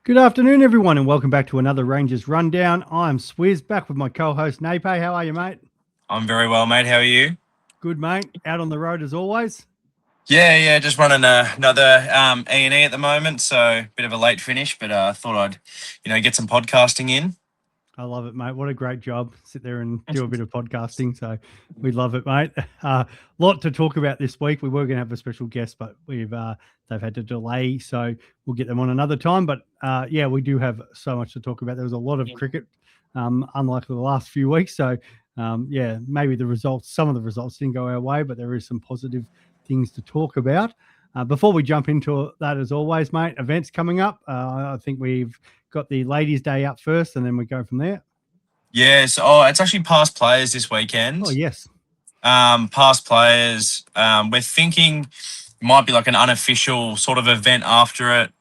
Good afternoon, everyone, and welcome back to another Rangers Rundown. I'm Swiz, back with my co-host Naypay. How are you, mate? I'm very well, mate. How are you? Good, mate. Out on the road as always. Yeah, just running another E&E at the moment, so bit of a late finish, but I thought I'd, get some podcasting in. I love it, mate. What a great job. Sit there and do a bit of podcasting. So we love it, mate. Lot to talk about this week. We were going to have a special guest, but they've had to delay. So we'll get them on another time. But we do have so much to talk about. There was a lot of cricket, unlike the last few weeks. So maybe some of the results didn't go our way, but there is some positive things to talk about. Before we jump into that, as always, mate, events coming up. I think we've got the Ladies' Day up first, and then we go from there. Yes. It's actually past players this weekend. Oh, yes. Past players. We're thinking it might be like an unofficial sort of event after it.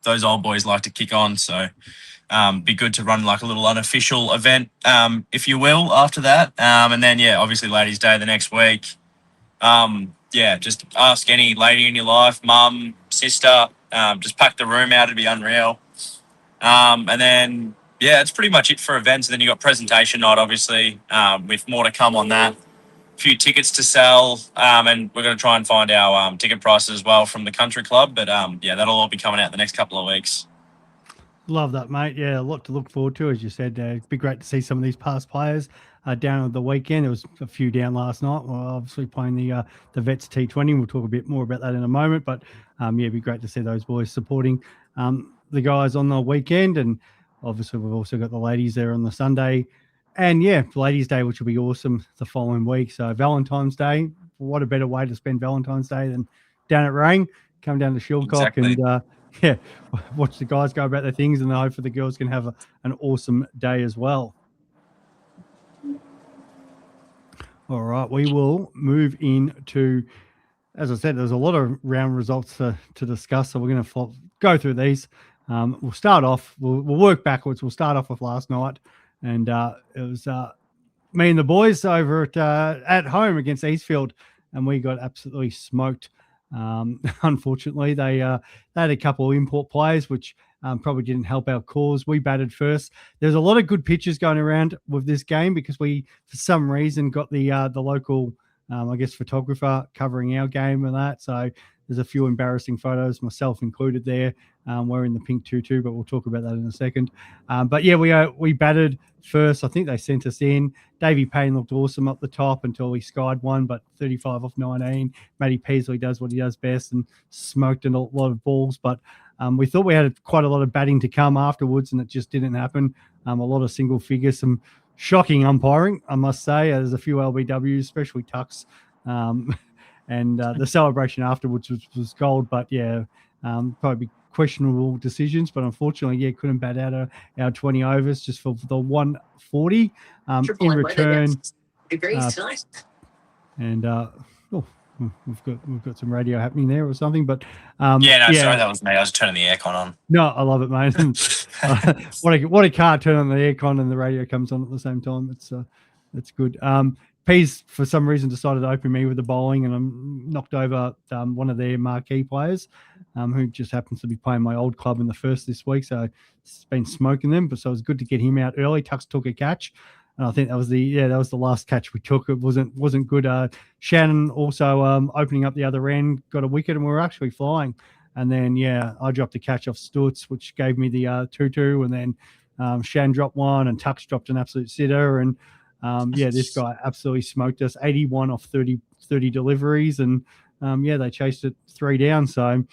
Those old boys like to kick on, so be good to run like a little unofficial event, if you will, after that. And then, obviously Ladies' Day the next week. Just ask any lady in your life, mum, sister, just pack the room out. It'd be unreal. And then, it's pretty much it for events. And then you got presentation night, obviously, with more to come on that. A few tickets to sell, and we're going to try and find our ticket prices as well from the country club. But, that'll all be coming out the next couple of weeks. Love that, mate. Yeah, a lot to look forward to, as you said. It'd be great to see some of these past players down at the weekend. There was a few down last night. We're obviously playing the Vets T20. We'll talk a bit more about that in a moment. But, it'd be great to see those boys supporting the guys on the weekend. And obviously we've also got the ladies there on the Sunday. And, Ladies' Day, which will be awesome the following week. So Valentine's Day, what a better way to spend Valentine's Day than down at Rang. Come down to Shieldcock and watch the guys go about their things, and I hope for the girls can have an awesome day as well. All right, we will move into, as I said, there's a lot of round results to discuss, so we're going to go through these. We'll start off, we'll work backwards. We'll start off with last night, and it was me and the boys over at home against Eastfield, and we got absolutely smoked. Unfortunately, they had a couple of import players, which probably didn't help our cause. We batted first. There's a lot of good pitches going around with this game because we, for some reason, got the local, photographer covering our game and that. So there's a few embarrassing photos, myself included there. Wearing the pink tutu, but we'll talk about that in a second. We batted first. I think they sent us in. Davey Payne looked awesome up the top until he skied one, but 35 off 19. Matty Peasley does what he does best and smoked a lot of balls. But we thought we had quite a lot of batting to come afterwards, and it just didn't happen. A lot of single figures, some shocking umpiring, I must say. There's a few LBWs, especially Tucks. And the celebration afterwards was gold, but probably questionable decisions. But unfortunately, couldn't bat out our 20 overs just for the 140 in return. And we've got some radio happening there or something. But sorry, that was me. I was turning the aircon on. No, I love it, mate. What a car turn on the aircon and the radio comes on at the same time. It's good. Pease, for some reason, decided to open me with the bowling, and I'm knocked over one of their marquee players who just happens to be playing my old club in the first this week. So it's been smoking them, but so it was good to get him out early. Tux took a catch, and I think that was the last catch we took. It wasn't good. Shannon also opening up the other end, got a wicket, and we were actually flying. And then I dropped a catch off Stutz, which gave me the 2-2, and then Shan dropped one, and Tux dropped an absolute sitter, and this guy absolutely smoked us. 81 off 30 deliveries, and they chased it 3 down. So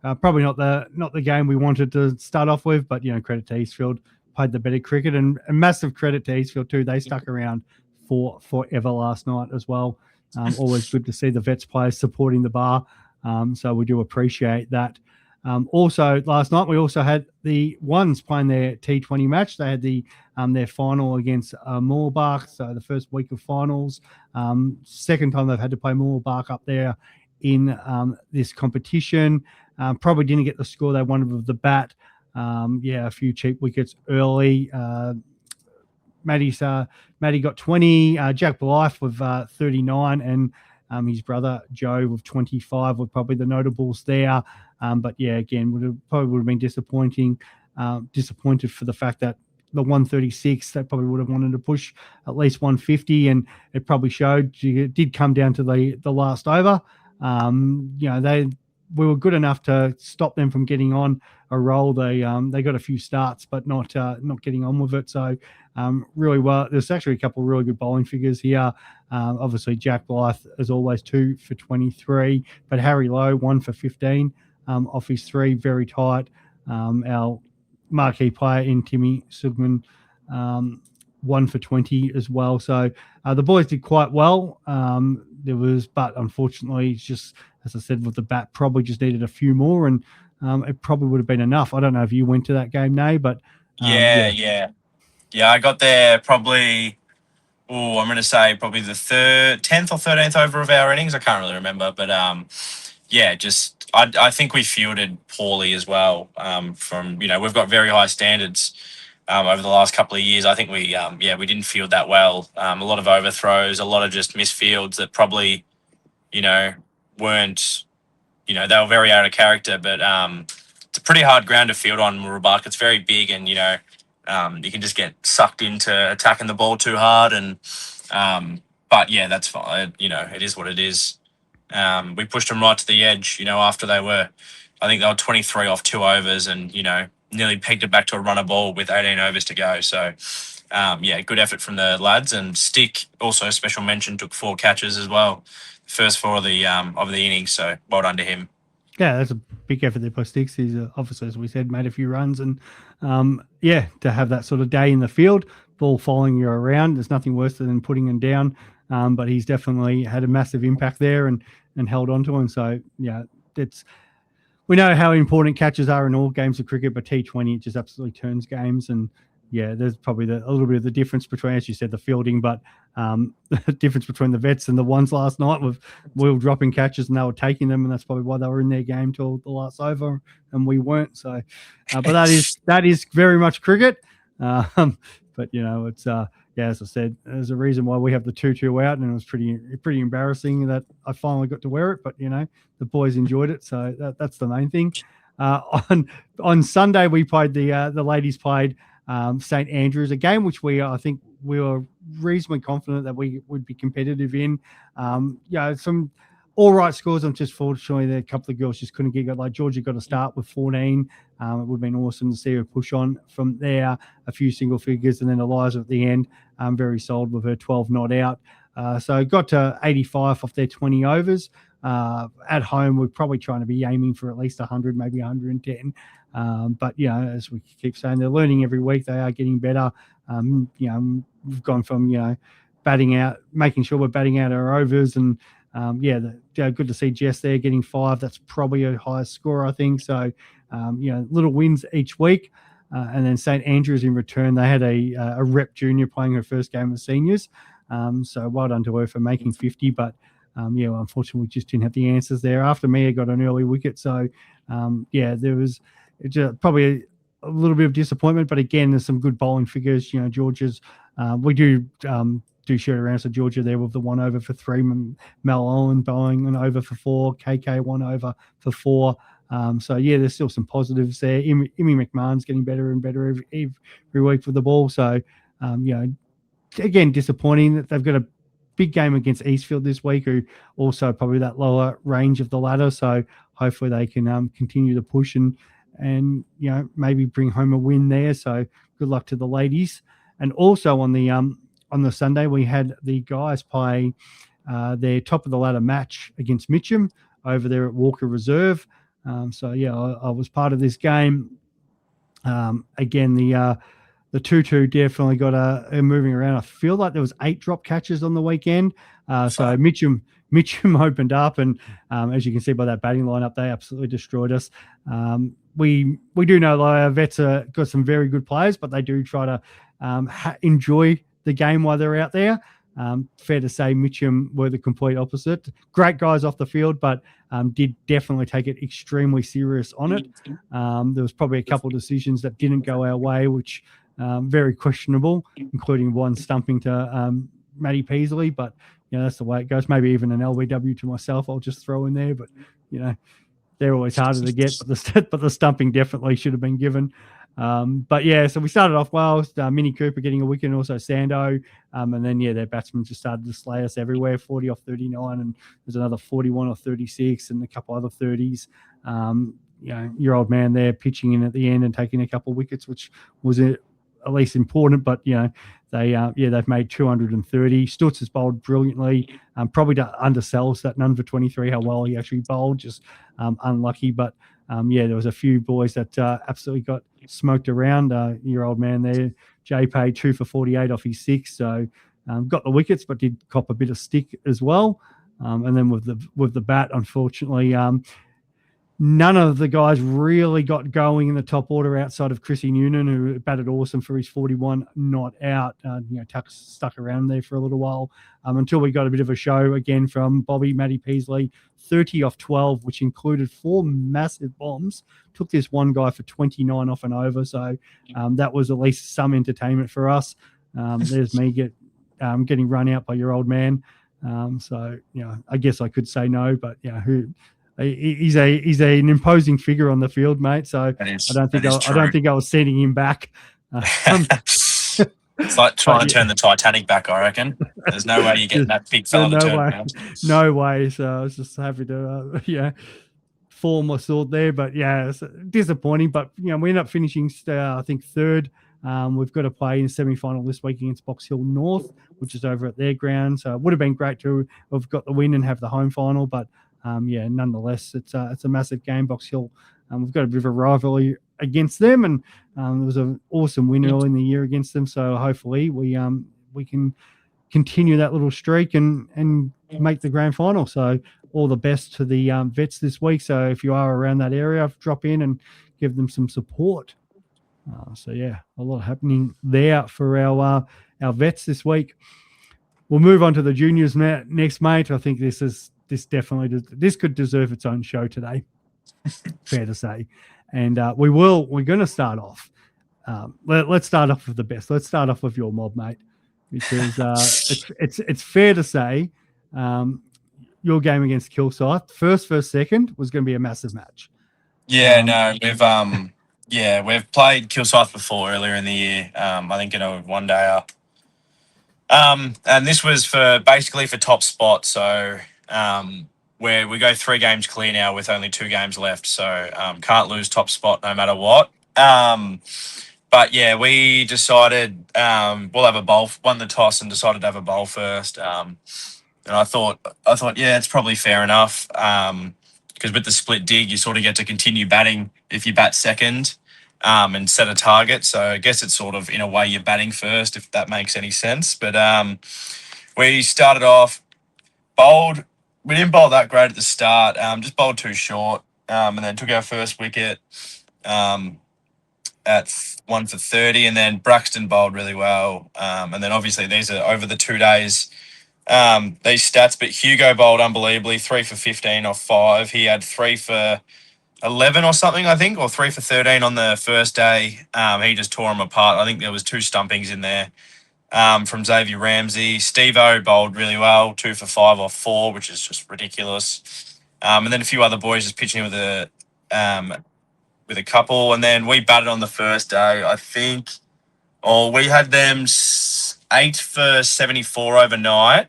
probably not the game we wanted to start off with, but credit to Eastfield, played the better cricket, and massive credit to Eastfield too. They stuck around for forever last night as well. Always good to see the Vets players supporting the bar, so we do appreciate that. Also, last night we also had the Ones playing their T20 match. They had their final against Moorbach, so the first week of finals. Second time they've had to play Moorbach up there in this competition. Probably didn't get the score they wanted with the bat. A few cheap wickets early. Matty got 20. Jack Blythe with 39, and his brother Joe with 25 were probably the notables there. But again, probably would have been disappointing disappointed for the fact that the 136, they probably would have wanted to push at least 150, and it probably showed. It did come down to the last over. We were good enough to stop them from getting on a roll. They got a few starts, but not getting on with it. So really well. There's actually a couple of really good bowling figures here. Obviously, Jack Blythe, as always, 2 for 23, but Harry Lowe, 1 for 15 off his 3, very tight. Our marquee player in Timmy Sugman, 1 for 20 as well. So the boys did quite well. But unfortunately, it's just, as I said, with the bat, probably just needed a few more, and it probably would have been enough. I don't know if you went to that game, Nay, but yeah. I got there probably. Oh, I'm going to say probably the 10th or 13th over of our innings. I can't really remember, but I think we fielded poorly as well. We've got very high standards over the last couple of years. I think we didn't field that well. A lot of overthrows, a lot of just misfields that probably, weren't, they were very out of character. But it's a pretty hard ground to field on, Murabak. It's very big, and you can just get sucked into attacking the ball too hard. And but yeah, that's fine. It is what it is. We pushed them right to the edge, after they were 23 off 2 overs, and, nearly pegged it back to a runner ball with 18 overs to go. So, good effort from the lads. And Stick, also special mention, took 4 catches as well. First 4 of the innings. So well done to him. Yeah, that's a big effort there by Sticks. He's obviously, as we said, made a few runs, and to have that sort of day in the field, ball following you around, there's nothing worse than putting him down. But he's definitely had a massive impact there and held on to him. So we know how important catches are in all games of cricket, but T20, it just absolutely turns games. And there's probably a little bit of the difference between, as you said, the fielding, but the difference between the vets and the ones last night with Will dropping catches and they were taking them, and that's probably why they were in their game till the last over and we weren't. So, but that is very much cricket. But it's as I said, there's a reason why we have the 2-2 out, and it was pretty embarrassing that I finally got to wear it. But the boys enjoyed it, so that's the main thing. On Sunday we played the ladies played St Andrews, a game which I think we were reasonably confident that we would be competitive in. Some all right scores. I'm just fortunately that a couple of girls just couldn't get it. Like Georgia got a start with 14. It would have been awesome to see her push on from there. A few single figures, and then Eliza at the end, very solid with her 12 not out. So got to 85 off their 20 overs. At home, we're probably trying to be aiming for at least 100, maybe 110. But as we keep saying, they're learning every week. They are getting better. We've gone from batting out, making sure we're batting out our overs, and good to see Jess there getting 5. That's probably her highest score, I think. So, little wins each week. And then St Andrews in return, they had a rep junior playing her first game with seniors. So well done to her for making 50. But, unfortunately, we just didn't have the answers there. After Mia got an early wicket. So, there was probably a little bit of disappointment. But, again, there's some good bowling figures. Georgia's we do shoot around. So Georgia there with the 1 over for 3, Mel Owen bowling an over for 4, KK 1 over for 4. There's still some positives there. Imi McMahon's getting better and better every week with the ball. So, again, disappointing that they've got a big game against Eastfield this week, who also probably that lower range of the ladder. So hopefully they can continue to push and maybe bring home a win there. So good luck to the ladies. And also on the Sunday, we had the guys play their top of the ladder match against Mitcham over there at Walker Reserve. I was part of this game. Again, the 2-2 definitely got a moving around. I feel like there was 8 drop catches on the weekend. So Mitcham opened up, and as you can see by that batting lineup, they absolutely destroyed us. We do know that our vets got some very good players, but they do try to enjoy the game while they're out there. Fair to say Mitcham were the complete opposite. Great guys off the field, but did definitely take it extremely serious on it. There was probably a couple of decisions that didn't go our way, which very questionable, including one stumping to Matty Peasley. But that's the way it goes. Maybe even an LBW to myself I'll just throw in there. But they're always harder to get. But the stumping definitely should have been given. But yeah, so we started off well. Mini Cooper getting a wicket and also Sando. And then, yeah, their batsmen just started to slay us everywhere, 40 off 39. And there's another 41 off 36 and a couple other 30s. Your old man there pitching in at the end and taking a couple of wickets, which was at least important. But, they've made 230. Stutz has bowled brilliantly. Probably undersells that none for 23, how well he actually bowled, just unlucky. But, there was a few boys that absolutely got smoked around. Your old man there, Naypay, 2 for 48 off his 6. So got the wickets, but did cop a bit of stick as well. And then with the bat, unfortunately, none of the guys really got going in the top order outside of Chrissy Noonan, who batted awesome for his 41 not out. Tuck stuck around there for a little while until we got a bit of a show again from Bobby, Matty Peasley, 30 off 12, which included 4 massive bombs. Took this one guy for 29 off and over. So that was at least some entertainment for us. There's me getting run out by your old man. I guess I could say no, but he's an imposing figure on the field, mate. So I don't think I was sending him back. It's like trying to turn the Titanic back, I reckon. There's no way you get that big fella to turn around. No way. So I was just happy to, form my sword there. But it's disappointing. But we end up finishing, I think, third. We've got to play in semi-final this week against Box Hill North, which is over at their ground. So it would have been great to have got the win and have the home final. But nonetheless, it's a massive game, Box Hill. We've got a bit of a rivalry against them, and there was an awesome win early in the year against them. So hopefully we can continue that little streak and make the grand final. So all the best to the vets this week. So if you are around that area, drop in and give them some support. A lot happening there for our vets this week. We'll move on to the juniors next, mate. I think this could deserve its own show today. Fair to say. And we're going to start off. Let's start off with the best. Let's start off with your mob, mate, because it's fair to say your game against Kilsyth, first, second, was going to be a massive match. We've played Kilsyth before earlier in the year. I think in a one-dayer. And this was basically for top spot. So where we go 3 games clear now with only 2 games left. So can't lose top spot no matter what. But we decided we'll have a bowl. Won the toss and decided to have a bowl first. And I thought, it's probably fair enough. Because with the split dig, you sort of get to continue batting if you bat second and set a target. So I guess it's sort of, in a way, you're batting first, if that makes any sense. But we started off, bowled. We didn't bowl that great at the start, just bowled too short, and then took our first wicket at 1 for 30, and then Braxton bowled really well. And then obviously these are over the 2 days, these stats, but Hugo bowled unbelievably, 3 for 15 off 5. He had 3 for 11 or something, I think, or 3 for 13 on the first day. He just tore them apart. I think there was 2 stumpings in there from Xavier Ramsey. Steve-O bowled really well, 2 for 5 off 4, which is just ridiculous. And then a few other boys just pitching with a couple. And then we batted on the first day, I think. We had them 8 for 74 overnight.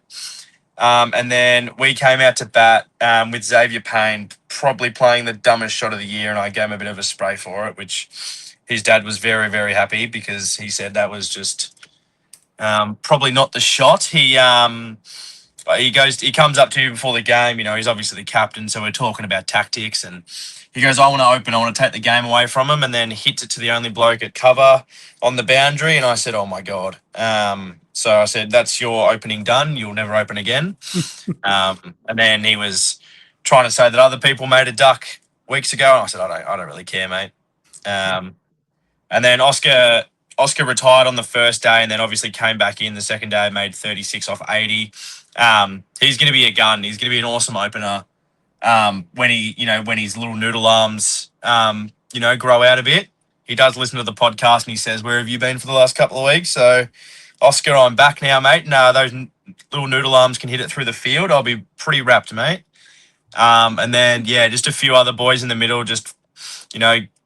And then we came out to bat with Xavier Payne probably playing the dumbest shot of the year, and I gave him a bit of a spray for it, which his dad was very, very happy because he said that was just probably not the shot. He comes up to you before the game, he's obviously the captain, so we're talking about tactics, and he goes, I want to take the game away from him, and then hits it to the only bloke at cover on the boundary, and I said, oh my God. So I said, that's your opening done. You'll never open again. And then he was trying to say that other people made a duck weeks ago. And I said, I don't really care, mate. And then Oscar retired on the first day and then obviously came back in the second day, made 36 off 80. He's going to be a gun. He's going to be an awesome opener when his little noodle arms, grow out a bit. He does listen to the podcast and he says, where have you been for the last couple of weeks? So, Oscar, I'm back now, mate. No, those little noodle arms can hit it through the field. I'll be pretty wrapped, mate. And then, just a few other boys in the middle, just,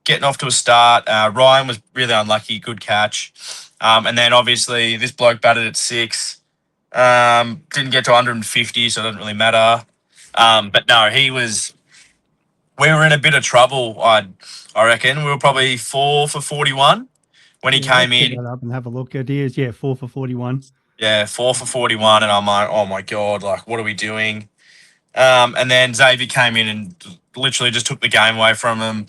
getting off to a start. Ryan was really unlucky, good catch. And then obviously this bloke batted at 6. Didn't get to 150, so it doesn't really matter. But no, we were in a bit of trouble, I reckon. We were probably 4 for 41 when he Yeah, let's came get in. that up and have a look. It is, 4 for 41. Yeah, 4 for 41, and I'm like, oh my God, like, what are we doing? And then Xavier came in and literally just took the game away from him.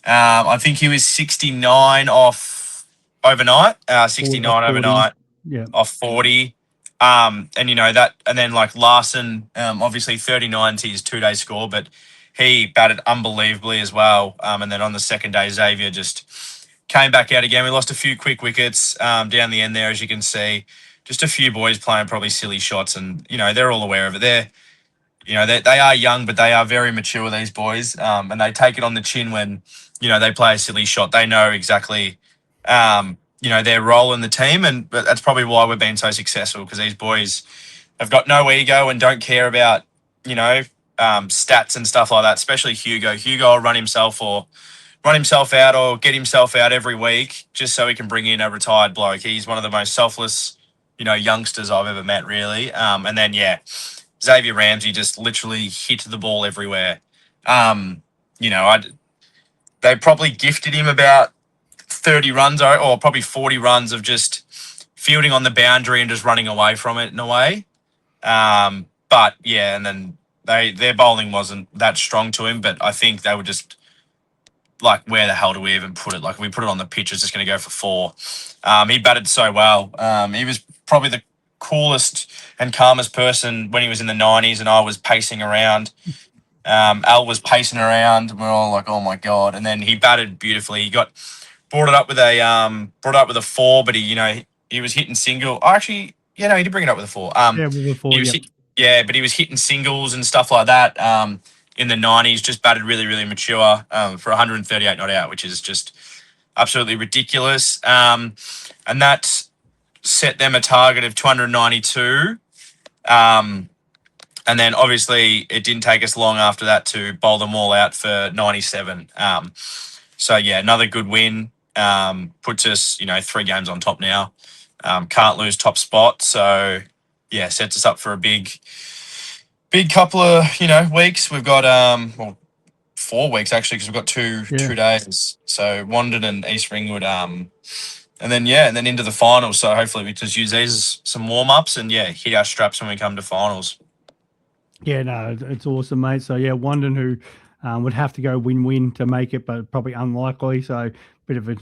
I think he was 69 off overnight, 69 40. overnight Yeah. off 40. And that, and then like Larson, obviously 39 to his 2-day score, but he batted unbelievably as well. And then on the second day, Xavier just came back out again. We lost a few quick wickets down the end there, as you can see. Just a few boys playing probably silly shots, and they're all aware of it. They are young, but they are very mature, these boys, and they take it on the chin when they play a silly shot. They know exactly their role in the team, but that's probably why we've been so successful, because these boys have got no ego and don't care about stats and stuff like that. Especially Hugo. Hugo will run himself out or get himself out every week just so he can bring in a retired bloke. He's one of the most selfless youngsters I've ever met, really. And then Xavier Ramsey just literally hit the ball everywhere. They probably gifted him about 30 runs or probably 40 runs of just fielding on the boundary and just running away from it in a way. But yeah, and then their bowling wasn't that strong to him, but I think they were just like, where the hell do we even put it? Like, if we put it on the pitch, it's just going to go for 4. He batted so well. He was probably the coolest and calmest person when he was in the 90s and I was pacing around. Al was pacing around and we're all like, oh my God. And then he batted beautifully. He brought it up with a 4, but he was hitting single. Oh, actually, he did bring it up with a 4. With a 4, but he was hitting singles and stuff like that. In the 90s, just batted really, really mature for 138 not out, which is just absolutely ridiculous. And that set them a target of 292. And then obviously it didn't take us long after that to bowl them all out for 97. So yeah, another good win. Puts us, 3 games on top now. Can't lose top spot. So yeah, sets us up for a big couple of, weeks. We've got 4 weeks actually, because we've got two days. So Wandon and East Ringwood. And then into the finals. So hopefully we just use these as some warm-ups and hit our straps when we come to finals. Yeah, no, it's awesome, mate. So yeah, Wandon, who would have to go win-win to make it, but probably unlikely. So bit of a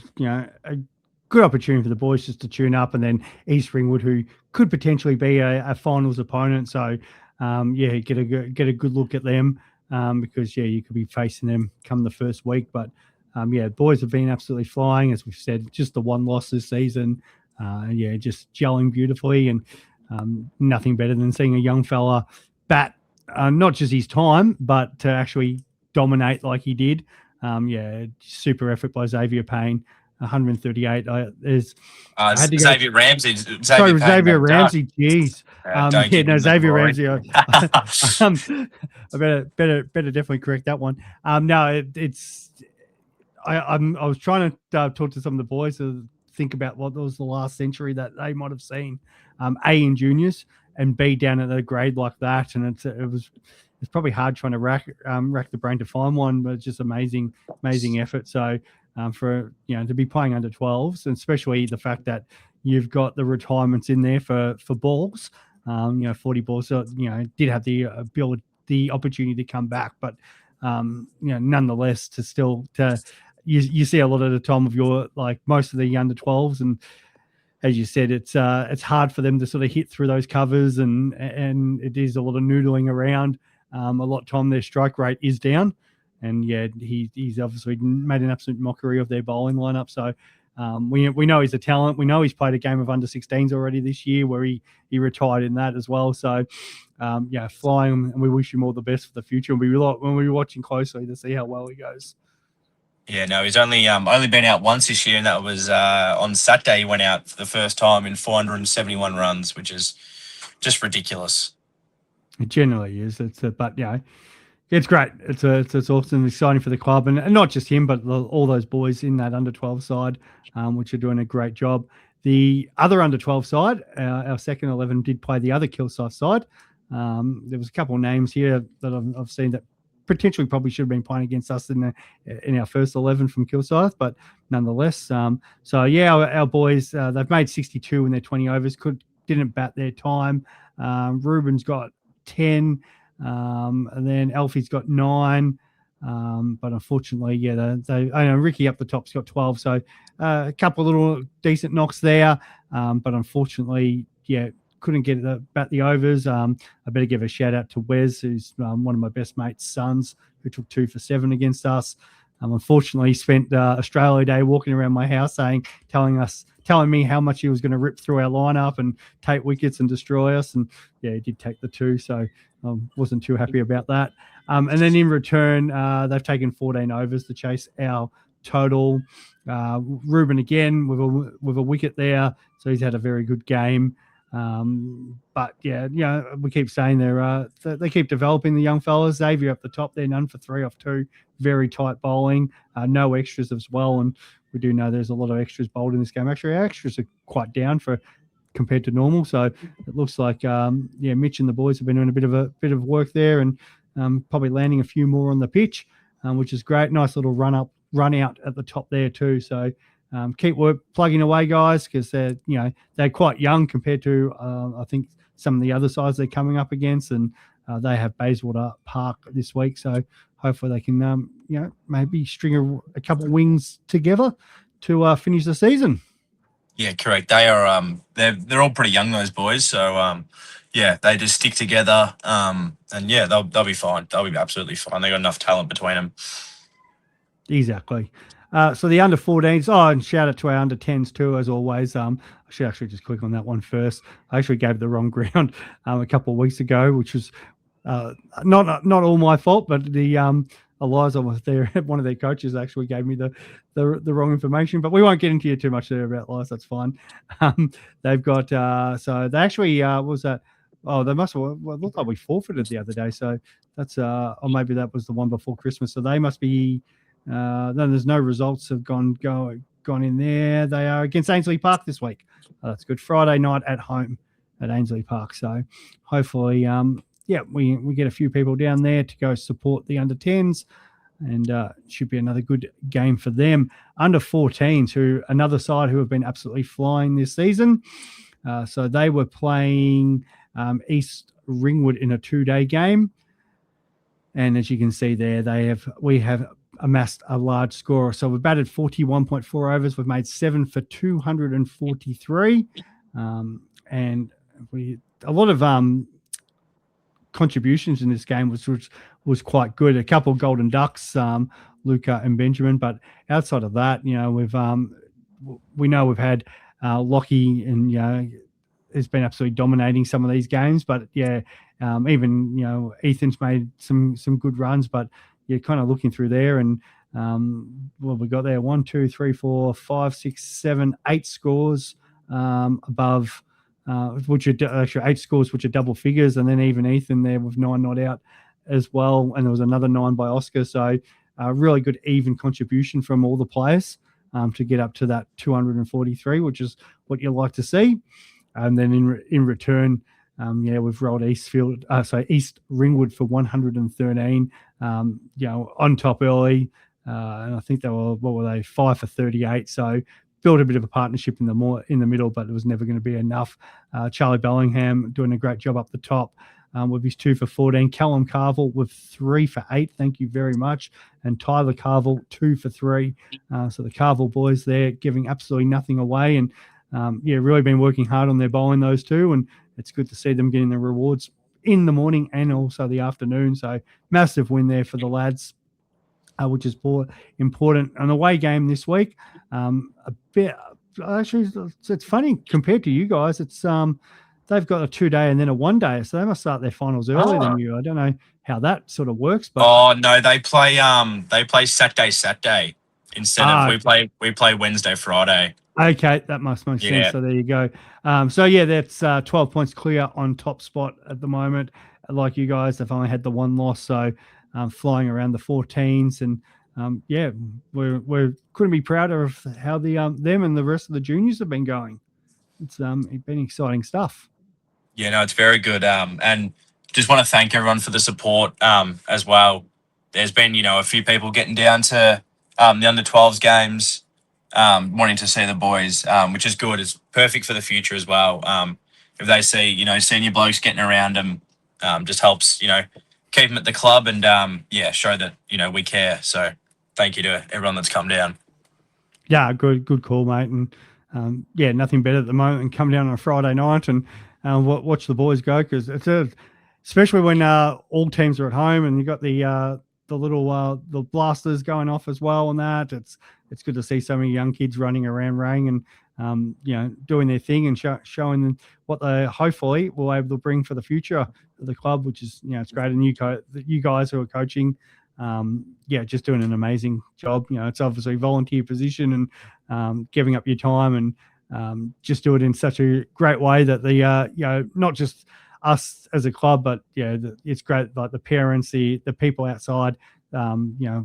good opportunity for the boys just to tune up, and then East Ringwood, who could potentially be a finals opponent. So get a good look at them because you could be facing them come the first week. But boys have been absolutely flying, as we've said. Just the one loss this season, just gelling beautifully, and nothing better than seeing a young fella bat not just his time, but to actually dominate like he did. Super effort by Xavier Payne. 138. Xavier Ramsey. Xavier Ramsey. Jeez. Xavier Ramsey. I better definitely correct that one. I was trying to talk to some of the boys to think about what was the last century that they might have seen. A in juniors and B down at a grade like that, and it's probably hard trying to rack the brain to find one, but it's just amazing effort. So for to be playing under 12s, and especially the fact that you've got the retirements in there for balls, 40 balls, so did have the opportunity to come back, but nonetheless you see a lot of the time of your, like, most of the under 12s, and as you said, it's hard for them to sort of hit through those covers, and it is a lot of noodling around. A lot of time their strike rate is down, and he's obviously made an absolute mockery of their bowling lineup. So we know he's a talent. We know he's played a game of under 16s already this year, where he retired in that as well. So flying, and we wish him all the best for the future. And when we were watching closely to see how well he goes. Yeah, no, he's only been out once this year, and that was on Saturday. He went out for the first time in 471 runs, which is just ridiculous. It generally is. But It's great. It's awesome, exciting for the club, and not just him, but all those boys in that under 12 side, which are doing a great job. The other under 12 side, our second 11 did play the other Kilsyth side. There was a couple of names here that I've seen that potentially probably should have been playing against us in our first 11 from Kilsyth, but nonetheless. So yeah, our boys, they've made 62 in their 20 overs. Didn't bat their time. Ruben's got 10. And then Alfie's got 9, but unfortunately, yeah, I know Ricky up the top's got 12, so a couple of little decent knocks there, but unfortunately, yeah, couldn't get bat the overs. I better give a shout out to Wes, who's one of my best mates' sons, who took 2 for 7 against us. Unfortunately, he spent Australia Day walking around my house telling me how much he was going to rip through our lineup and take wickets and destroy us. And yeah, he did take the 2, so wasn't too happy about that. And then in return, they've taken 14 overs to chase our total. Ruben again with a wicket there, so he's had a very good game. But yeah, we keep saying they keep developing the young fellas. Xavier up the top, they're none for 3 off 2, very tight bowling, no extras as well, and we do know there's a lot of extras bowled in this game. Actually, our extras are quite down compared to normal, so it looks like Mitch and the boys have been doing a bit of work there, and probably landing a few more on the pitch, which is great. Nice little run out at the top there too. So keep plugging away, guys, because they're quite young compared to I think some of the other sides they're coming up against, and they have Bayswater Park this week. So hopefully they can maybe string a couple of wings together to finish the season. Yeah, correct. They are they're all pretty young, those boys. So yeah, they just stick together. And yeah, they'll be fine. They'll be absolutely fine. They got enough talent between them. Exactly. So the under 14s. Oh, and shout out to our under 10s too, as always. I should actually just click on that one first. I actually gave the wrong ground a couple of weeks ago, which was not all my fault, but the Eliza was there. One of their coaches actually gave me the wrong information, but we won't get into you too much there about Eliza. That's fine. They've got so they actually what was that? Oh, they must have. Well, it looked like we forfeited the other day. So that's or maybe that was the one before Christmas. So they must be. Then there's no results have gone in there. They are against Ainsley Park this week. That's good. Friday night at home at Ainsley Park. So hopefully, we get a few people down there to go support the under 10s, and should be another good game for them. Under 14s, who another side who have been absolutely flying this season. So they were playing East Ringwood in a 2-day game, and as you can see there, we have amassed a large score. So we've batted 41.4 overs. We've made 7 for 243, and a lot of contributions in this game, which was quite good. A couple of golden ducks, Luca and Benjamin, but outside of that, we've had Lockie, and has been absolutely dominating some of these games. But even Ethan's made some good runs, but you're kind of looking through there, and we got there 1, 2, 3, 4, 5, 6, 7, 8 scores above. Which are actually 8 scores, which are double figures, and then even Ethan there with 9 not out as well, and there was another 9 by Oscar. So really good even contribution from all the players to get up to that 243, which is what you like to see. And then in return, we've rolled East Ringwood for 113. On top early, and I think they were 5 for 38. So built a bit of a partnership in the middle, but it was never going to be enough. Charlie Bellingham doing a great job up the top with his 2 for 14. Callum Carville with 3 for 8. Thank you very much. And Tyler Carville 2 for 3. So the Carville boys there giving absolutely nothing away, and really been working hard on their bowling, those two, and it's good to see them getting the rewards in the morning and also the afternoon. So massive win there for the lads. Which is important. An away game this week. A bit actually, it's funny compared to you guys. It's they've got a 2-day and then a 1-day, so they must start their finals earlier than you. I don't know how that sort of works. But no, they play Saturday instead of we play Wednesday, Friday. Okay, that must make sense. So there you go. That's 12 points clear on top spot at the moment. Like you guys, they've only had the 1 loss, so. flying around the 14s, and yeah, we couldn't be prouder of how them and the rest of the juniors have been going. It's been exciting stuff. Yeah, no, it's very good. And just want to thank everyone for the support as well. There's been, a few people getting down to the under-12s games, wanting to see the boys, which is good. It's perfect for the future as well. If they see, senior blokes getting around them, just helps, keep them at the club and, show that, we care. So thank you to everyone that's come down. Yeah, good call, mate. And yeah, nothing better at the moment than come down on a Friday night and watch the boys go, because it's especially when all teams are at home and you got the little the blasters going off as well, and that it's good to see so many young kids running around Rang and doing their thing and showing them what they hopefully will be able to bring for the future of the club, which is it's great. And you guys who are coaching, just doing an amazing job. It's obviously a volunteer position and giving up your time and just do it in such a great way that the not just us as a club, but it's great. Like the parents, the people outside, a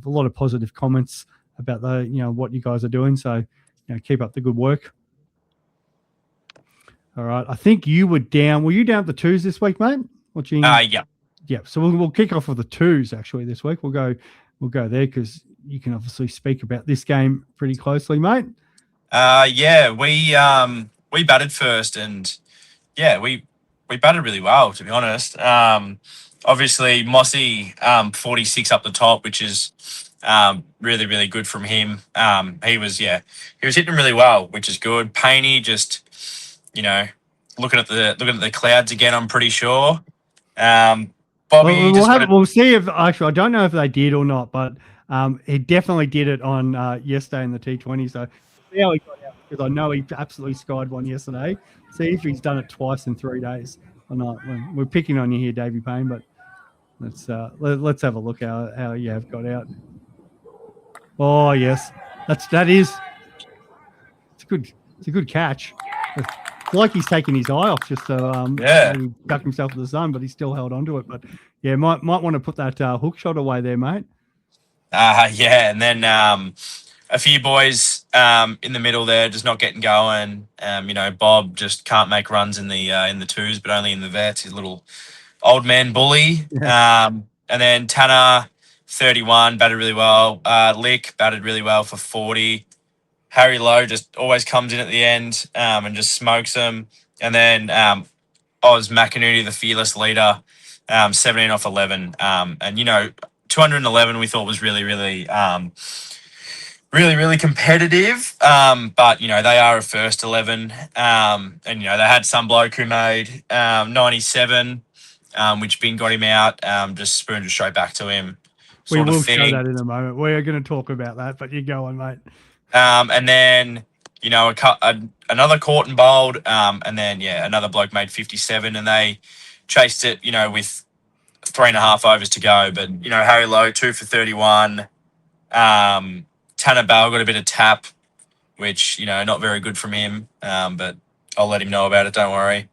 lot of positive comments about what you guys are doing. So keep up the good work. All right, I think you were down. Were you down at the twos this week, mate? Watching? Yeah. Yeah. So we'll kick off with the twos actually this week. We'll go there because you can obviously speak about this game pretty closely, mate. We batted first, and we batted really well, to be honest. Obviously Mossy 46 up the top, which is really, really good from him. He was hitting them really well, which is good. Painey just looking at the clouds again, I'm pretty sure. Bobby, we'll see if actually I don't know if they did or not, but he definitely did it on yesterday in the T20. So see how he got out, because I know he absolutely skied one yesterday. See if he's done it twice in 3 days or not. We're picking on you here, Davey Payne, but let's have a look how you have got out. Oh yes, it's a good catch. It's like he's taking his eye off just to maybe duck himself to the sun, but he still held onto it. But yeah, might want to put that hook shot away there, mate. And then a few boys in the middle there just not getting going. Bob just can't make runs in the twos, but only in the vets. He's a little old man bully. Yeah. And then Tanner 31 batted really well. Lick batted really well for 40. Harry Lowe just always comes in at the end and just smokes them. And then Oz McInerney, the fearless leader, 17 off 11. And 211 we thought was really, really, really, really competitive. But they are a first 11. And they had some bloke who made 97, which Bing got him out, just spooned it straight back to him. We will show that in a moment. We're going to talk about that, but you go on, mate. And then, another caught and bowled, and then, another bloke made 57, and they chased it, with 3.5 overs to go. But, Harry Lowe, 2 for 31. Tanner Bell got a bit of tap, which, not very good from him, but I'll let him know about it, don't worry.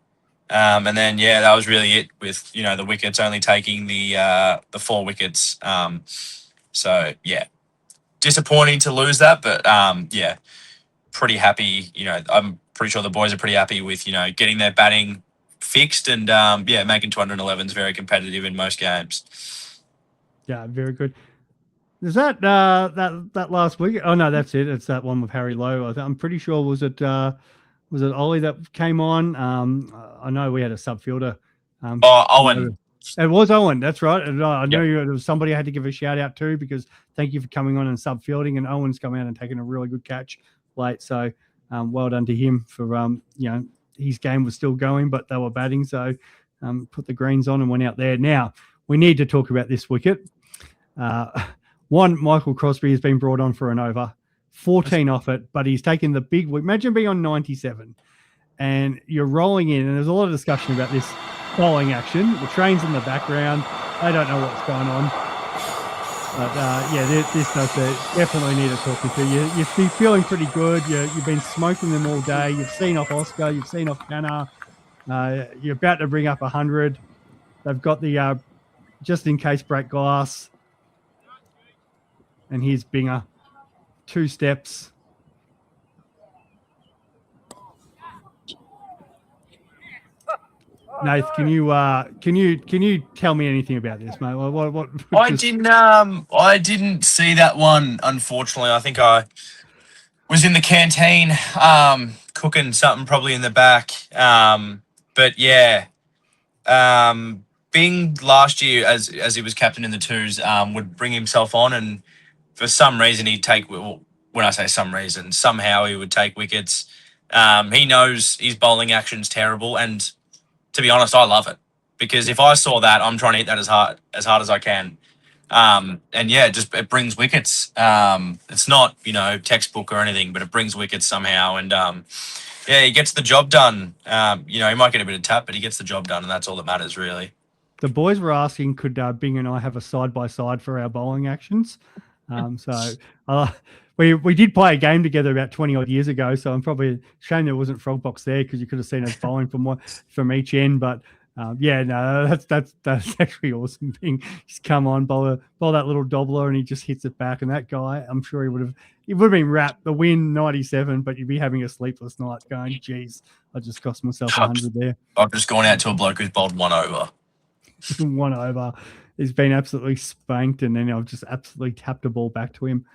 And then, that was really it with, the wickets only taking the 4 wickets. So, disappointing to lose that, but pretty happy. I'm pretty sure the boys are pretty happy with getting their batting fixed and making 211s very competitive in most games. Yeah, very good. Is that that last week? Oh no, that's it. It's that one with Harry Lowe. I'm pretty sure was it Ollie that came on? I know we had a sub fielder. Owen. It was Owen, that's right. And I know there was somebody I had to give a shout out to, because thank you for coming on and sub fielding. And Owen's come out and taken a really good catch late. So well done to him for his game was still going, but they were batting. So put the greens on and went out there. Now we need to talk about this wicket. One, Michael Crosby has been brought on for an over, 14 off it, but he's taken the big. Imagine being on 97 and you're rolling in, and there's a lot of discussion about this bowling action. The train's in the background. I don't know what's going on. But this does definitely need a talking to. You've been feeling pretty good. You've been smoking them all day. You've seen off Oscar. You've seen off Tanner. You're about to bring up 100. They've got the just in case break glass. And here's Binger. 2 steps. Nath, can you tell me anything about this, mate? What I didn't see that one, unfortunately. I think I was in the canteen cooking something probably in the back. But yeah. Bing last year as he was captain in the twos would bring himself on, and for some reason he'd take, well, when I say some reason, somehow he would take wickets. He knows his bowling action's terrible, and to be honest, I love it because if I saw that, I'm trying to hit that as hard as I can. And yeah, it brings wickets. It's not, textbook or anything, but it brings wickets somehow. And yeah, he gets the job done. He might get a bit of tap, but he gets the job done, and that's all that matters, really. The boys were asking, could Bing and I have a side-by-side for our bowling actions? We did play a game together about 20-odd years ago, so I'm probably ashamed there wasn't frog box there because you could have seen us bowling from each end. But yeah, no, that's actually awesome. Bing, just come on, bowl that little doubler, and he just hits it back. And that guy, I'm sure he would have been wrapped. The win 97, but you'd be having a sleepless night, going, "Geez, I just cost myself 100 there." I've just gone out to a bloke who's bowled 1 over. 1 over. He's been absolutely spanked, and then I've just absolutely tapped a ball back to him.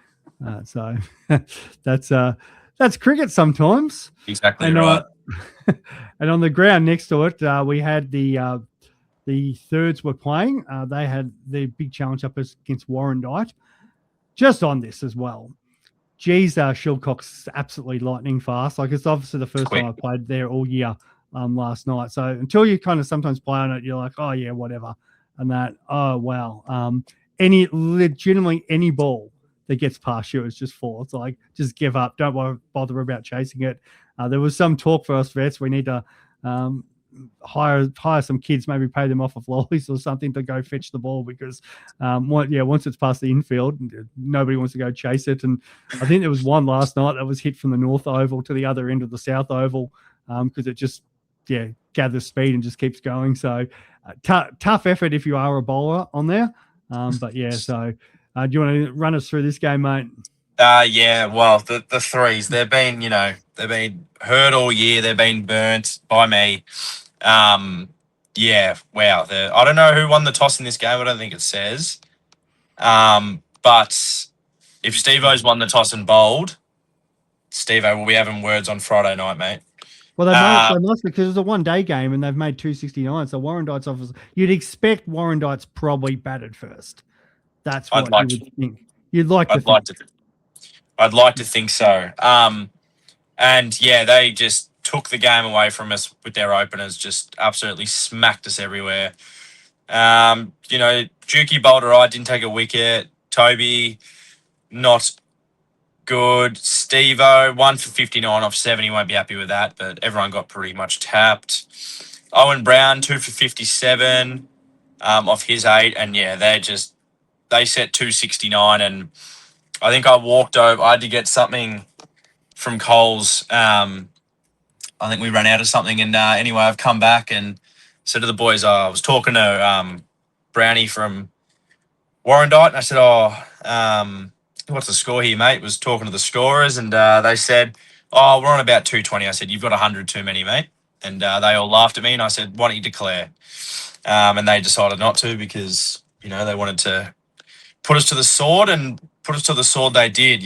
So that's cricket sometimes. Exactly and, right. And on the ground next to it, we had the thirds were playing. They had the big challenge up against Warrandyte. Just on this as well. Geez, Shilcock's absolutely lightning fast. Like, it's obviously the first time I played there all year last night. So until you kind of sometimes play on it, you're like, oh yeah, whatever. And that, oh wow. Legitimately any ball that gets past you is just full. It's like, just give up. Don't bother about chasing it. There was some talk for us vets. We need to hire some kids, maybe pay them off of lollies or something to go fetch the ball because once it's past the infield, nobody wants to go chase it. And I think there was one last night that was hit from the north oval to the other end of the south oval because it just gathers speed and just keeps going. So tough effort if you are a bowler on there. But yeah, so do you want to run us through this game, mate? Yeah, well, the threes, they've been hurt all year. They've been burnt by me. Yeah, wow. I don't know who won the toss in this game. I don't think it says. But if Steve-O's won the toss and bowled, Steve-O will be having words on Friday night, mate. Well, they must because it's a one-day game and they've made 269. So Warrandyte's obviously, you'd expect Warrandyte's probably batted first. That's what you would think. I'd like to think so. And yeah, they just took the game away from us with their openers, just absolutely smacked us everywhere. Dukey bowled right, didn't take a wicket. Toby, not good. Steve-O, 1 for 59 off 7. He won't be happy with that, but everyone got pretty much tapped. Owen Brown, 2 for 57 off his 8. And yeah, they set 269, and I think I walked over. I had to get something from Coles. I think we ran out of something, and anyway, I've come back and said to the boys, I was talking to Brownie from Warrandyte, and I said, what's the score here, mate? Was talking to the scorers, and they said, we're on about 220. I said, you've got 100 too many, mate. And they all laughed at me, and I said, why don't you declare? And they decided not to because, they wanted to put us to the sword, and put us to the sword they did,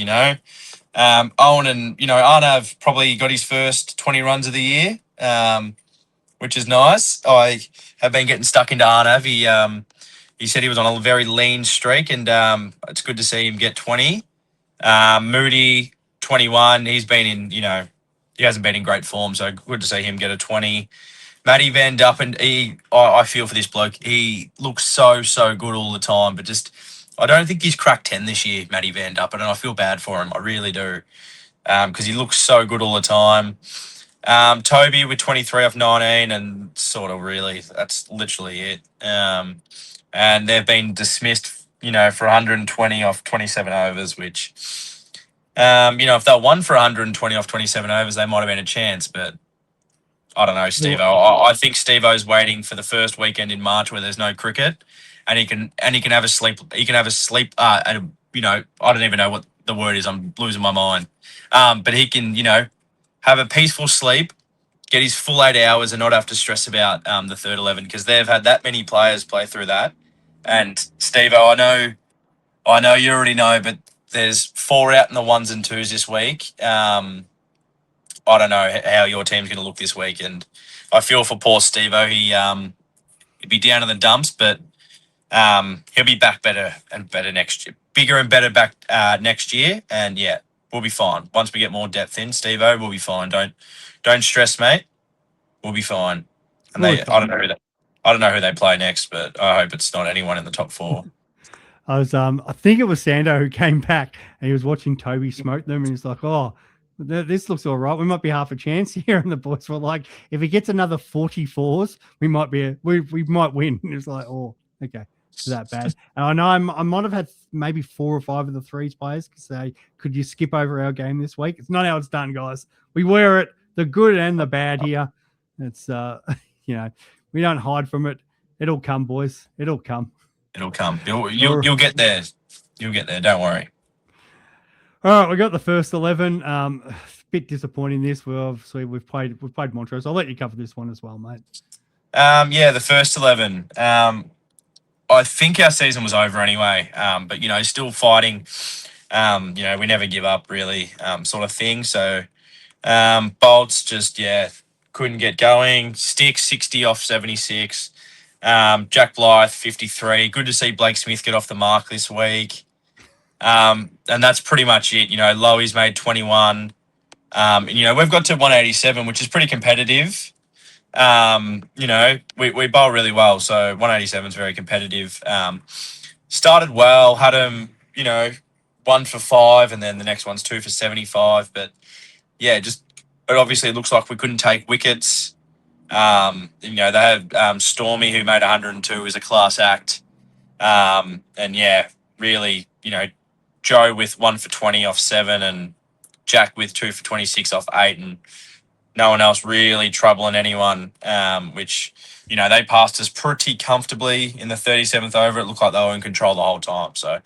Owen and, Arnav probably got his first 20 runs of the year, which is nice. I have been getting stuck into Arnav. He said he was on a very lean streak, and it's good to see him get 20. Moody, 21. He's been in, he hasn't been in great form, so good to see him get a 20. Matty Van Duppen, I feel for this bloke. He looks so good all the time, but just I don't think he's cracked 10 this year, Matty Van Duppen, and I feel bad for him. I really do, because he looks so good all the time. Toby with 23 off 19, and sort of really, that's literally it. And they've been dismissed, for 120 off 27 overs, which, if they won for 120 off 27 overs, they might have been a chance, but I don't know, Steve-O. I think Steve-O's waiting for the first weekend in March where there's no cricket, and he can have a sleep. He can have a sleep. I don't even know what the word is. I'm losing my mind. But he can, have a peaceful sleep, get his full 8 hours, and not have to stress about the third 11 because they've had that many players play through that. And Steve-O, I know you already know, but there's 4 out in the 1s and 2s this week. I don't know how your team's going to look this week, and I feel for poor Steve-O. He'd be down in the dumps, but he'll be back better and better next year, bigger and better back next year, and yeah, we'll be fine. Once we get more depth in, Steve-O, we'll be fine. Don't stress, mate. We'll be fine. And I don't know who they play next, but I hope it's not anyone in the top 4. I think it was Sando who came back and he was watching Toby smoke them, and he's like, "Oh, this looks all right. We might be half a chance here." And the boys were like, "If he gets another 44s, we might win." And it's like, "Oh, okay, it's that bad." And I know I might have had maybe 4 or 5 of the 3s players say, "Could you skip over our game this week?" It's not how it's done, guys. We wear it, the good and the bad here. It's we don't hide from it. It'll come, boys. It'll come. It'll come. You'll get there. You'll get there. Don't worry. All right, we got the first 11. Bit disappointing this. We've played Montrose. I'll let you cover this one as well, mate. Yeah, the first 11. I think our season was over anyway. But still fighting. We never give up really, sort of thing. So, Bolts just couldn't get going. Stick 60 off 76. Jack Blythe 53. Good to see Blake Smith get off the mark this week. And that's pretty much it. Lowy's made 21. We've got to 187, which is pretty competitive. We bowl really well, so 187 is very competitive. Started well, had him, 1 for 5, and then the next one's 2 for 75. But yeah, it obviously looks like we couldn't take wickets. They had Stormy, who made 102 as a class act. And yeah, really, Joe with 1 for 20 off 7, and Jack with 2 for 26 off 8, and no one else really troubling anyone, which, they passed us pretty comfortably in the 37th over. It looked like they were in control the whole time. So,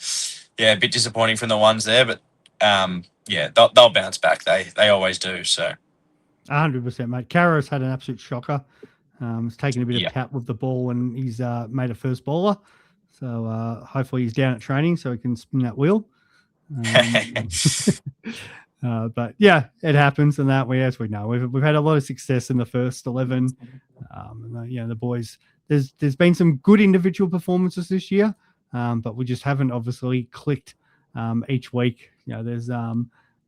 yeah, a bit disappointing from the ones there, but, they'll bounce back. They always do, so. 100%, mate. Carra's had an absolute shocker. He's taken a bit of tap with the ball, and he's made a first bowler. So hopefully he's down at training so he can spin that wheel. But yeah, it happens, and that as we know, we've had a lot of success in the first 11. The boys. There's been some good individual performances this year, but we just haven't obviously clicked each week. There's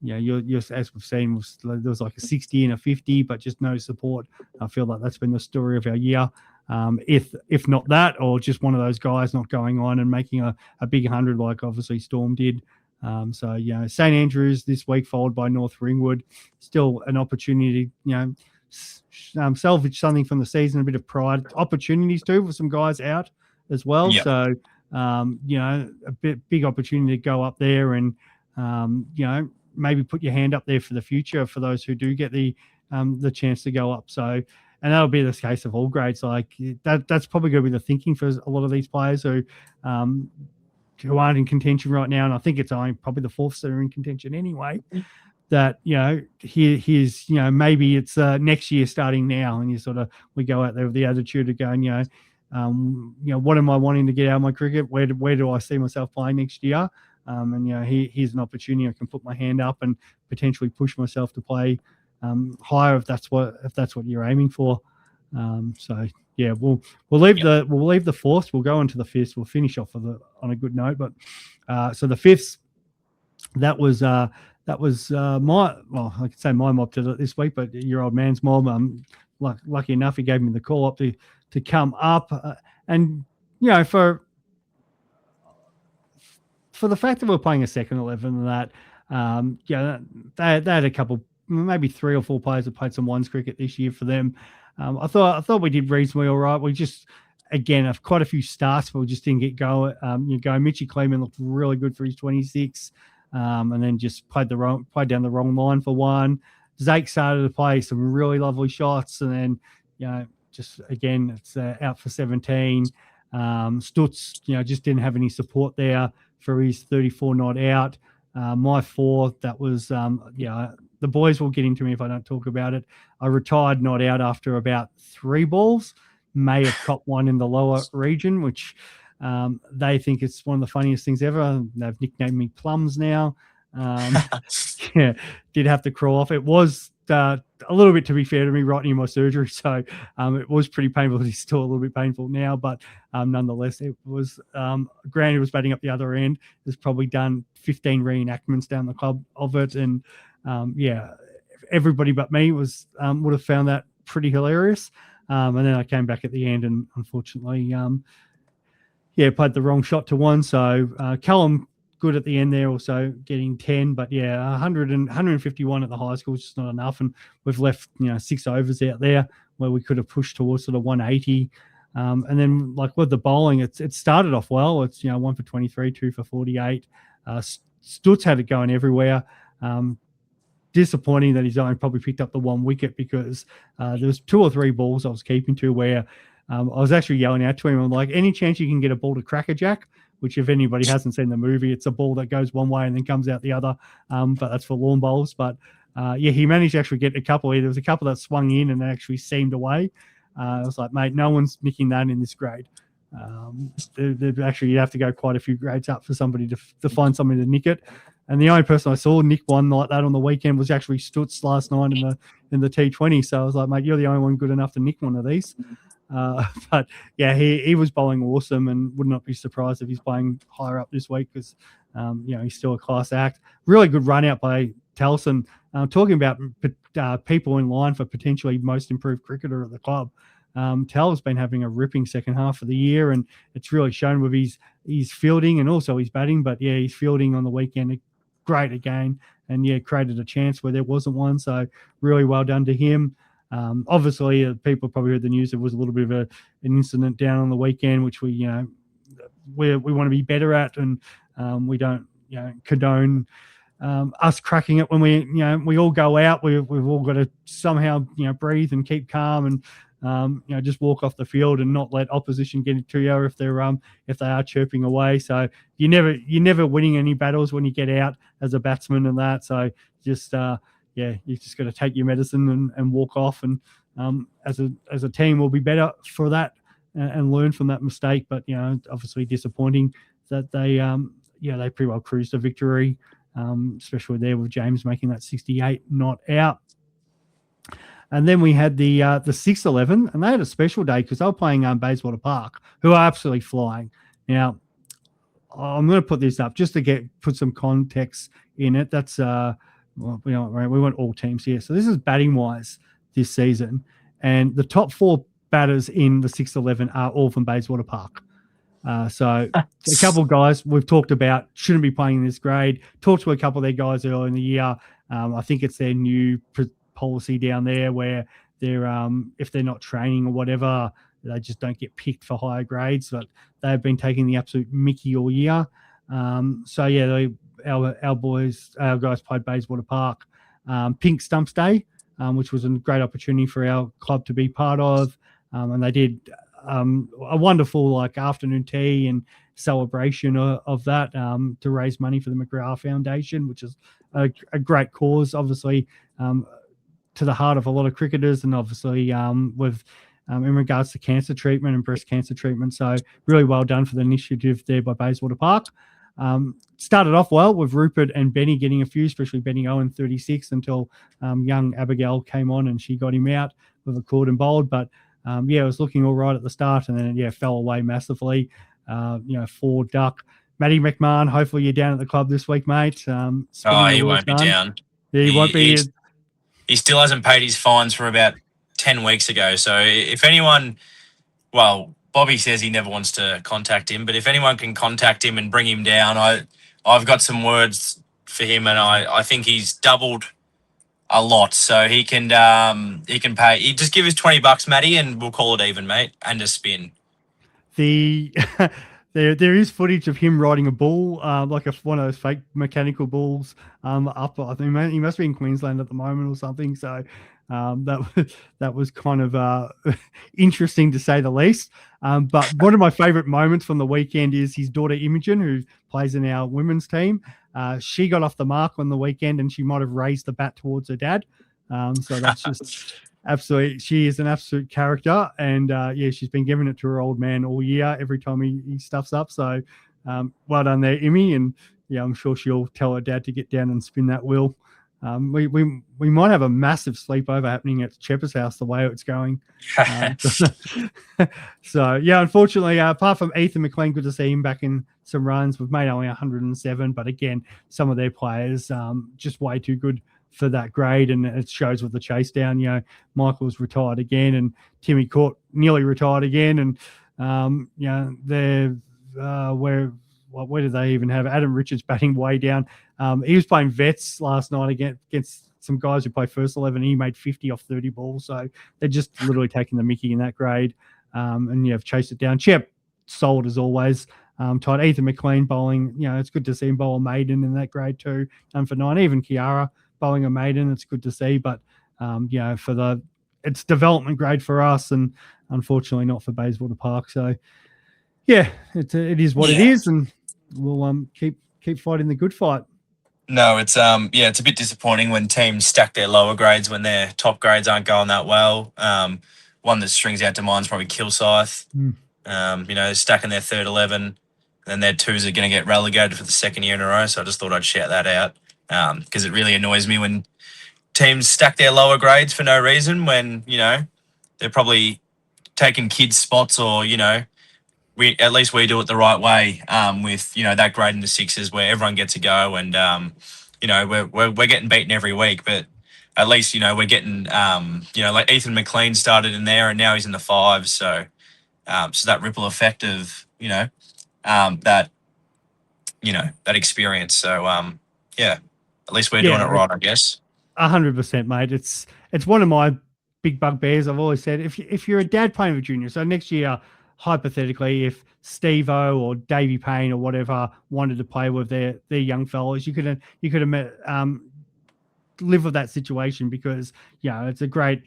you're as we've seen, there was like a 60 and a 50, but just no support. I feel like that's been the story of our year. If not that, or just one of those guys not going on and making a big 100 like obviously Storm did. St Andrews this week followed by North Ringwood. Still an opportunity, salvage something from the season, a bit of pride. Opportunities too for some guys out as well. Yep. So, a big opportunity to go up there and, maybe put your hand up there for the future for those who do get the chance to go up. So, and that'll be the case of all grades. Like that's probably going to be the thinking for a lot of these players who aren't in contention right now. And I think it's only probably the 4ths that are in contention anyway. That, here's, maybe it's next year starting now, and we go out there with the attitude of going, what am I wanting to get out of my cricket? Where do I see myself playing next year? Here's an opportunity. I can put my hand up and potentially push myself to play higher if that's what you're aiming for. We'll leave the 4th. We'll go into the 5th. We'll finish off on a good note. But so the 5th, that was my, well, I could say my mob to this week, but your old man's mob. Lucky enough, he gave me the call up to come up, and for the fact that we're playing a second 11 and that, they had a couple, maybe 3 or 4 players that played some ones cricket this year for them. I thought we did reasonably all right. We just, again, have quite a few starts, but we just didn't get going. Mitchie Kleeman looked really good for his 26, and then just played down the wrong line for one. Zake started to play some really lovely shots, and then just again it's out for 17. Stutz, just didn't have any support there. for his 34 not out. My 4, that was, the boys will get into me if I don't talk about it. I retired not out after about 3 balls. May have copped one in the lower region, which they think it's one of the funniest things ever. They've nicknamed me Plums now. Yeah, did have to crawl off. It was a little bit, to be fair to me, right near my surgery, so it was pretty painful. It's still a little bit painful now, but nonetheless, it was. Granted, it was batting up the other end. There's probably done 15 reenactments down the club of it, and everybody but me was would have found that pretty hilarious. And then I came back at the end, and unfortunately, played the wrong shot to one. So Callum, good at the end there, also getting 10, but 151 at the high school is just not enough, and we've left 6 overs out there where we could have pushed towards sort of 180. And then like with the bowling, it started off well. It's 1 for 23, 2 for 48. Stutz had it going everywhere. Disappointing that he's only probably picked up the 1 wicket, because there was 2 or 3 balls I was keeping to where I was actually yelling out to him. I'm like, any chance you can get a ball to Crackerjack? Which, if anybody hasn't seen the movie, it's a ball that goes one way and then comes out the other. But that's for lawn bowls. But he managed to actually get a couple. There was a couple that swung in and they actually seamed away. I was like, mate, no one's nicking that in this grade. Actually, you'd have to go quite a few grades up for somebody to find somebody to nick it. And the only person I saw nick one like that on the weekend was actually Stutz last night in the T20. So I was like, mate, you're the only one good enough to nick one of these. But he was bowling awesome, and would not be surprised if he's playing higher up this week, because he's still a class act. Really good run out by Towson. Talking about people in line for potentially most improved cricketer at the club. Tal's been having a ripping second half of the year, and it's really shown with his fielding and also his batting. But his fielding on the weekend, great again, and created a chance where there wasn't one. So really well done to him. Obviously, people probably heard the news. There was a little bit of an incident down on the weekend, which we want to be better at, and we don't condone us cracking it when we all go out. We've all got to somehow breathe and keep calm, and just walk off the field and not let opposition get into you if they are chirping away. So you're never winning any battles when you get out as a batsman and that. So just you just got to take your medicine and walk off. And as a team, we'll be better for that and learn from that mistake. But obviously disappointing that they pretty well cruised to victory, especially there with James making that 68 not out. And then we had the 6-11, and they had a special day because they were playing Bayswater Park, who are absolutely flying. Now, I'm going to put this up just to put some context in it. That's we want all teams here. So this is batting wise this season, and the top 4 batters in the 6-11 are all from Bayswater Park. So a couple of guys we've talked about shouldn't be playing in this grade. Talked to a couple of their guys earlier in the year. I think it's their new policy down there where they're if they're not training or whatever, they just don't get picked for higher grades. But they've been taking the absolute mickey all year. Our guys played Bayswater Park. Pink Stumps Day, which was a great opportunity for our club to be part of, and they did a wonderful afternoon tea and celebration of that to raise money for the McGrath Foundation, which is a great cause, obviously to the heart of a lot of cricketers, and obviously with in regards to cancer treatment and breast cancer treatment. So really well done for the initiative there by Bayswater Park. Started off well with Rupert and Benny getting a few, especially Benny Owen 36, until young Abigail came on and she got him out with a cord and bowled. But it was looking all right at the start, and then fell away massively. 4 duck. Matty McMahon, hopefully you're down at the club this week, mate. He won't be down. Yeah, he won't be. He still hasn't paid his fines for about 10 weeks ago. So if anyone, Bobby says he never wants to contact him, but if anyone can contact him and bring him down, I've got some words for him, and I think he's doubled a lot. So he can pay. You just give us $20, Matty, and we'll call it even, mate, and a spin. The There is footage of him riding a bull, like one of those fake mechanical bulls, up. I think he must be in Queensland at the moment or something. So that was kind of interesting to say the least. But one of my favourite moments from the weekend is his daughter Imogen, who plays in our women's team. She got off the mark on the weekend, and she might have raised the bat towards her dad. So that's just absolutely. She is an absolute character, and she's been giving it to her old man all year. Every time he stuffs up, so well done there, Immy, and I'm sure she'll tell her dad to get down and spin that wheel. We might have a massive sleepover happening at Chepper's house the way it's going. So unfortunately, apart from Ethan McLean, good to see him back in some runs. We've made only 107, but again, some of their players just way too good for that grade, and it shows with the chase down. Michael's retired again, and Timmy Court nearly retired again, and they're where did they even have Adam Richards batting way down? He was playing vets last night against some guys who play first 11. He made 50 off 30 balls, so they're just literally taking the mickey in that grade. And you've chased it down. Chep solid as always. Tied Ethan McLean bowling. It's good to see him bowl a maiden in that grade too. For 9, even Kiara bowling a maiden. It's good to see, but it's development grade for us, and unfortunately not for Bayswater Park. So it is what it is, and we'll keep fighting the good fight. No, it's it's a bit disappointing when teams stack their lower grades when their top grades aren't going that well. One that strings out to mind is probably Kilsyth. Stacking their third 11, and their 2s are going to get relegated for the second year in a row. So I just thought I'd shout that out because it really annoys me when teams stack their lower grades for no reason when they're probably taking kids' spots, or we do it the right way with that grade in the 6s where everyone gets a go, and we're getting beaten every week, but at least we're getting like Ethan McLean started in there and now he's in the 5s, so that ripple effect of that experience. So at least we're doing it right, I guess. 100%, mate. It's one of my big bugbears. I've always said if you're a dad playing with junior, so next year, hypothetically, if Steve-O or Davey Payne or whatever wanted to play with their young fellas, you could have live with that situation, because it's a great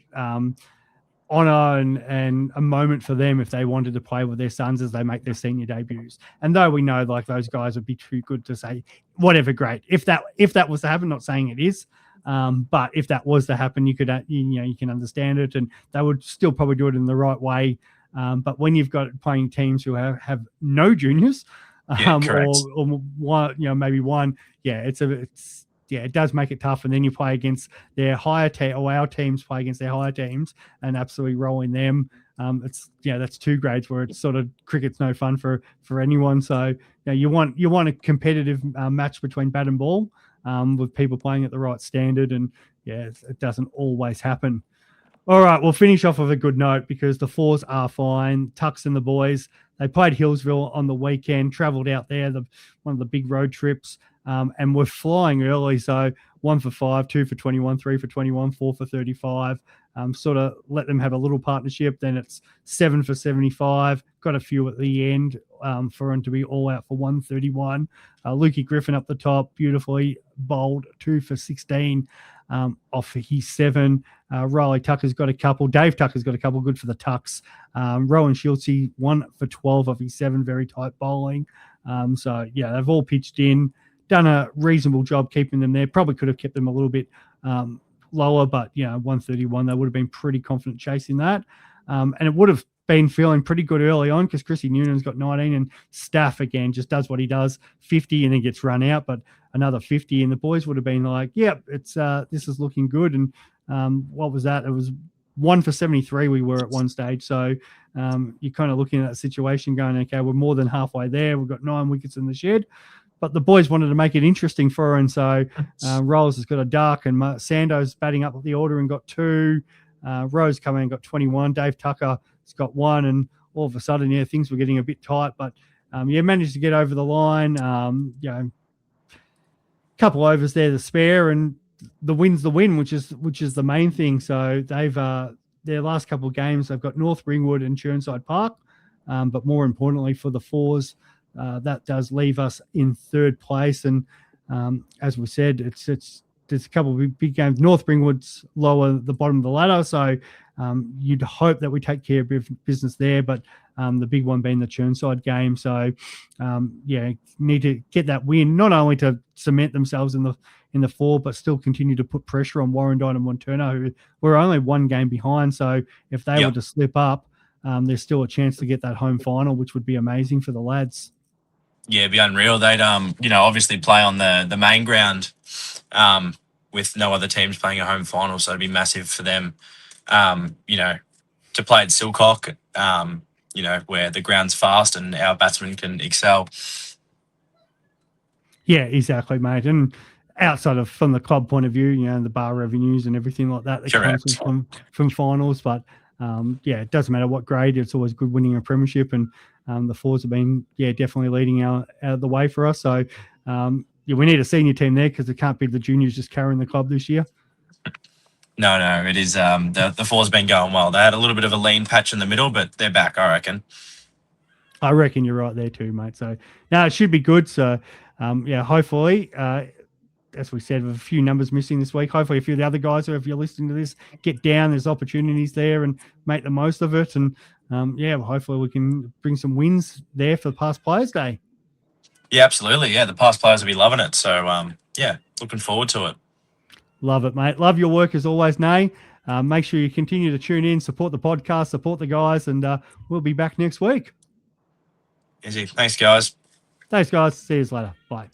honor and a moment for them if they wanted to play with their sons as they make their senior debuts. And though we know like those guys would be too good to say whatever, great if that was to happen, not saying it is, but if that was to happen, you could you can understand it, and they would still probably do it in the right way. But when you've got playing teams who have no juniors, or one, maybe one, it does make it tough. And then you play against their higher or our teams play against their higher teams and absolutely rolling them. That's 2 grades where it's sort of cricket's no fun for anyone. So you want a competitive match between bat and ball with people playing at the right standard, and it doesn't always happen. All right, we'll finish off with a good note because the 4s are fine. Tucks and the boys, they played Hillsville on the weekend, travelled out there, one of the big road trips, and we're flying early. So 1 for 5, 2 for 21, 3 for 21, 4 for 35. Sort of let them have a little partnership. Then it's 7 for 75. Got a few at the end for them to be all out for 131. Lukey Griffin up the top, beautifully bowled, 2 for 16. Off his 7. Riley Tucker's got a couple. Dave Tucker's got a couple, good for the Tucks. Rowan Schultze, 1 for 12 off his 7, very tight bowling. They've all pitched in, done a reasonable job keeping them there. Probably could have kept them a little bit lower, but 131, they would have been pretty confident chasing that. And it would have been feeling pretty good early on because Chrissy Noonan's got 19, and Staff again just does what he does, 50, and then gets run out, but another 50, and the boys would have been like, it's this is looking good. And what was that? It was 1 for 73 we were at one stage. So you're kind of looking at that situation going, okay, we're more than halfway there. We've got 9 wickets in the shed. But the boys wanted to make it interesting for her, and so Rolls has got a duck, and Sando's batting up the order and got 2. Rose coming and got 21. Dave Tucker has got 1, and all of a sudden, things were getting a bit tight. But managed to get over the line. Couple overs there to spare, and the win's the win, which is the main thing. So they've their last couple of games, they've got North Ringwood and Chirnside Park, but more importantly for the 4s, that does leave us in third place. And as we said, there's a couple of big games. North Bringwood's lower the bottom of the ladder, so you'd hope that we take care of business there. But the big one being the Churnside game. So need to get that win, not only to cement themselves in the four, but still continue to put pressure on Warrandyte and Montana, who we're only one game behind. So if they were to slip up, there's still a chance to get that home final, which would be amazing for the lads. Yeah, it'd be unreal. They'd obviously play on the main ground with no other teams playing a home final, so it'd be massive for them. To play at Silcock, where the ground's fast and our batsmen can excel. Yeah, exactly, mate. And outside of from the club point of view, the bar revenues and everything like that comes from finals. But it doesn't matter what grade. It's always good winning a premiership, and the fours have been definitely leading out of the way for us. So we need a senior team there, because it can't be the juniors just carrying the club this year. No, it is. The four's been going well. They had a little bit of a lean patch in the middle, but they're back, I reckon. I reckon you're right there too, mate. So it should be good. So hopefully, as we said, with a few numbers missing this week, hopefully a few of the other guys, if you're listening to this, get down. There's opportunities there and make the most of it. And hopefully we can bring some wins there for the Past Players Day. Yeah, absolutely. Yeah, the past players will be loving it. So looking forward to it. Love it, mate. Love your work as always, Nay. Make sure you continue to tune in, support the podcast, support the guys, and we'll be back next week. Easy. Thanks, guys. See you later. Bye.